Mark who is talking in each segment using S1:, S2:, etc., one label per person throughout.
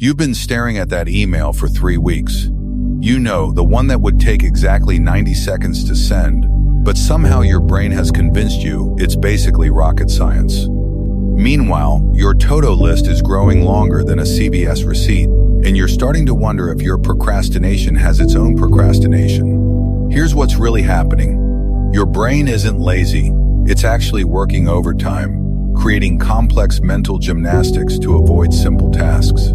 S1: You've been staring at that email for 3 weeks. You know, the one that would take exactly 90 seconds to send, but somehow your brain has convinced you it's basically rocket science. Meanwhile, your to-do list is growing longer than a CVS receipt, and you're starting to wonder if your procrastination has its own procrastination. Here's what's really happening. Your brain isn't lazy. It's actually working overtime, creating complex mental gymnastics to avoid simple tasks.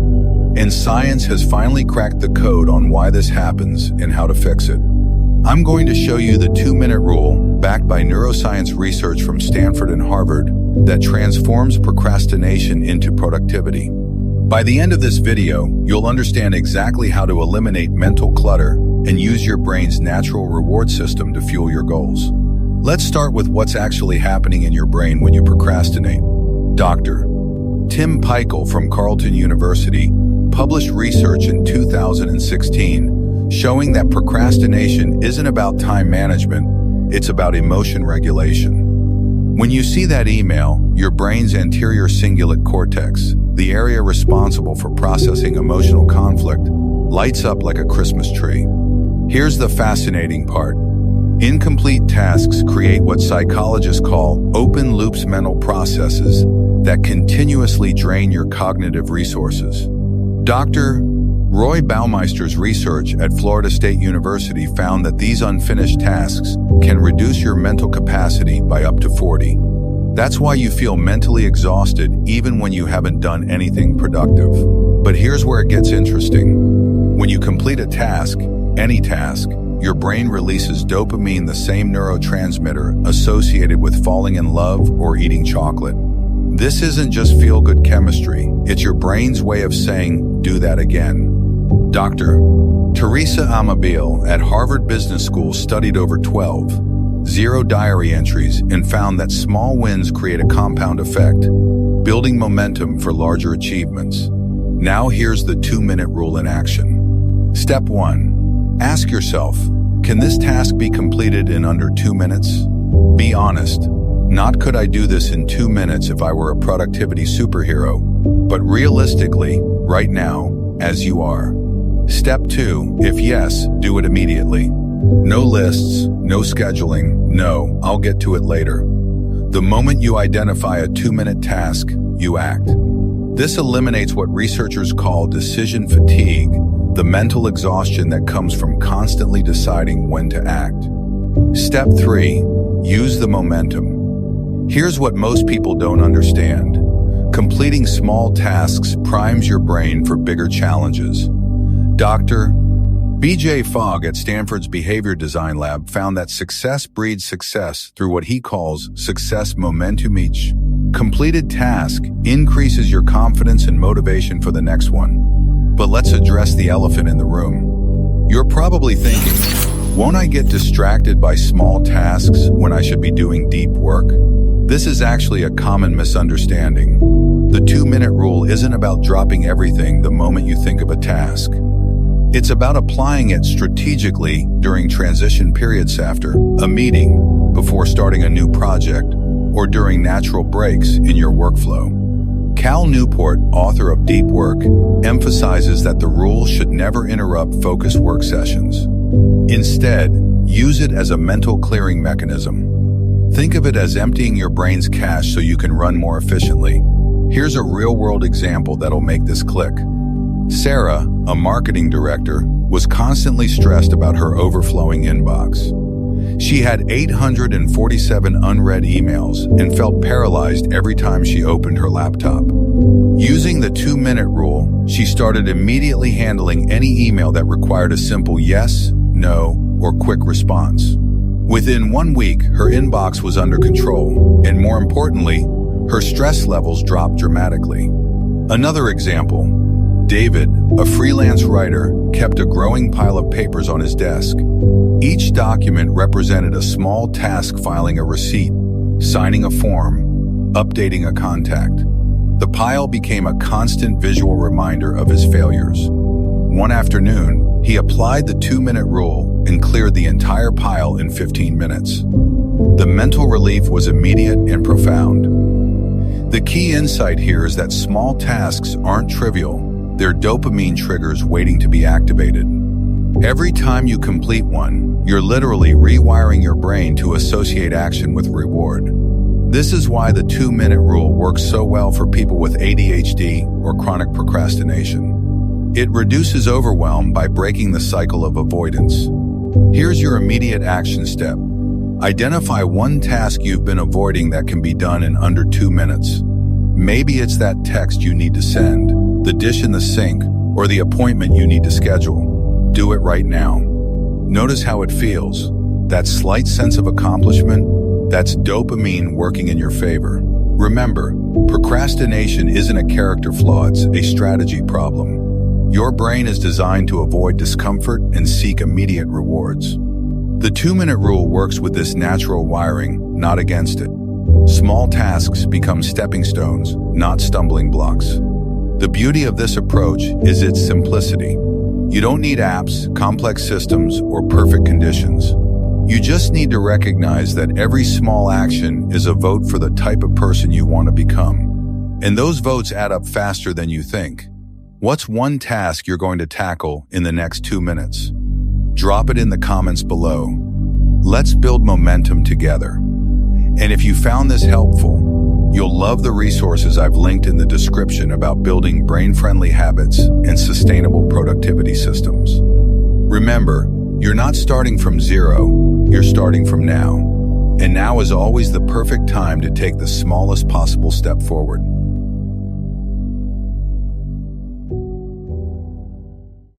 S1: And science has finally cracked the code on why this happens and how to fix it. I'm going to show you the 2-minute rule, backed by neuroscience research from Stanford and Harvard, that transforms procrastination into productivity. By the end of this video, you'll understand exactly how to eliminate mental clutter and use your brain's natural reward system to fuel your goals. Let's start with what's actually happening in your brain when you procrastinate. Dr. Tim Peichel from Carleton University published research in 2016 showing that procrastination isn't about time management, it's about emotion regulation. When you see that email, your brain's anterior cingulate cortex, the area responsible for processing emotional conflict, lights up like a Christmas tree. Here's the fascinating part. Incomplete tasks create what psychologists call open loops mental processes that continuously drain your cognitive resources. Dr. Roy Baumeister's research at Florida State University found that these unfinished tasks can reduce your mental capacity by up to 40. That's why you feel mentally exhausted even when you haven't done anything productive. But here's where it gets interesting. When you complete a task, any task, your brain releases dopamine, the same neurotransmitter associated with falling in love or eating chocolate. This isn't just feel-good chemistry, it's your brain's way of saying, do that again. Dr. Teresa Amabile at Harvard Business School studied over 12 zero diary entries and found that small wins create a compound effect, building momentum for larger achievements. Now here's the 2-minute rule in action. Step 1. Ask yourself, can this task be completed in under 2 minutes? Be honest. Not could I do this in 2 minutes if I were a productivity superhero, but realistically, right now, as you are. Step 2, if yes, do it immediately. No lists, no scheduling, no, I'll get to it later. The moment you identify a 2-minute task, you act. This eliminates what researchers call decision fatigue, the mental exhaustion that comes from constantly deciding when to act. Step 3, use the momentum. Here's what most people don't understand. Completing small tasks primes your brain for bigger challenges. Dr. B.J. Fogg at Stanford's Behavior Design Lab found that success breeds success through what he calls success momentum. Each completed task increases your confidence and motivation for the next one. But let's address the elephant in the room. You're probably thinking, won't I get distracted by small tasks when I should be doing deep work? This is actually a common misunderstanding. The 2-minute rule isn't about dropping everything the moment you think of a task. It's about applying it strategically during transition periods, after a meeting, before starting a new project, or during natural breaks in your workflow. Cal Newport, author of Deep Work, emphasizes that the rule should never interrupt focused work sessions. Instead, use it as a mental clearing mechanism. Think of it as emptying your brain's cache so you can run more efficiently. Here's a real-world example that'll make this click. Sarah, a marketing director, was constantly stressed about her overflowing inbox. She had 847 unread emails and felt paralyzed every time she opened her laptop. Using the 2-minute rule, she started immediately handling any email that required a simple yes, no, or quick response. Within 1 week, her inbox was under control, and more importantly, her stress levels dropped dramatically. Another example, David, a freelance writer, kept a growing pile of papers on his desk. Each document represented a small task: filing a receipt, signing a form, updating a contact. The pile became a constant visual reminder of his failures. One afternoon, he applied the 2-minute rule and cleared the entire pile in 15 minutes. The mental relief was immediate and profound. The key insight here is that small tasks aren't trivial. They're dopamine triggers waiting to be activated. Every time you complete one, you're literally rewiring your brain to associate action with reward. This is why the 2-minute rule works so well for people with ADHD or chronic procrastination. It reduces overwhelm by breaking the cycle of avoidance. Here's your immediate action step. Identify one task you've been avoiding that can be done in under 2 minutes. Maybe it's that text you need to send, the dish in the sink, or the appointment you need to schedule. Do it right now. Notice how it feels. That slight sense of accomplishment, that's dopamine working in your favor. Remember, procrastination isn't a character flaw, it's a strategy problem. Your brain is designed to avoid discomfort and seek immediate rewards. The 2-minute rule works with this natural wiring, not against it. Small tasks become stepping stones, not stumbling blocks. The beauty of this approach is its simplicity. You don't need apps, complex systems, or perfect conditions. You just need to recognize that every small action is a vote for the type of person you want to become. And those votes add up faster than you think. What's one task you're going to tackle in the next 2 minutes? Drop it in the comments below. Let's build momentum together. And if you found this helpful, you'll love the resources I've linked in the description about building brain-friendly habits and sustainable productivity systems. Remember, you're not starting from zero, you're starting from now. And now is always the perfect time to take the smallest possible step forward.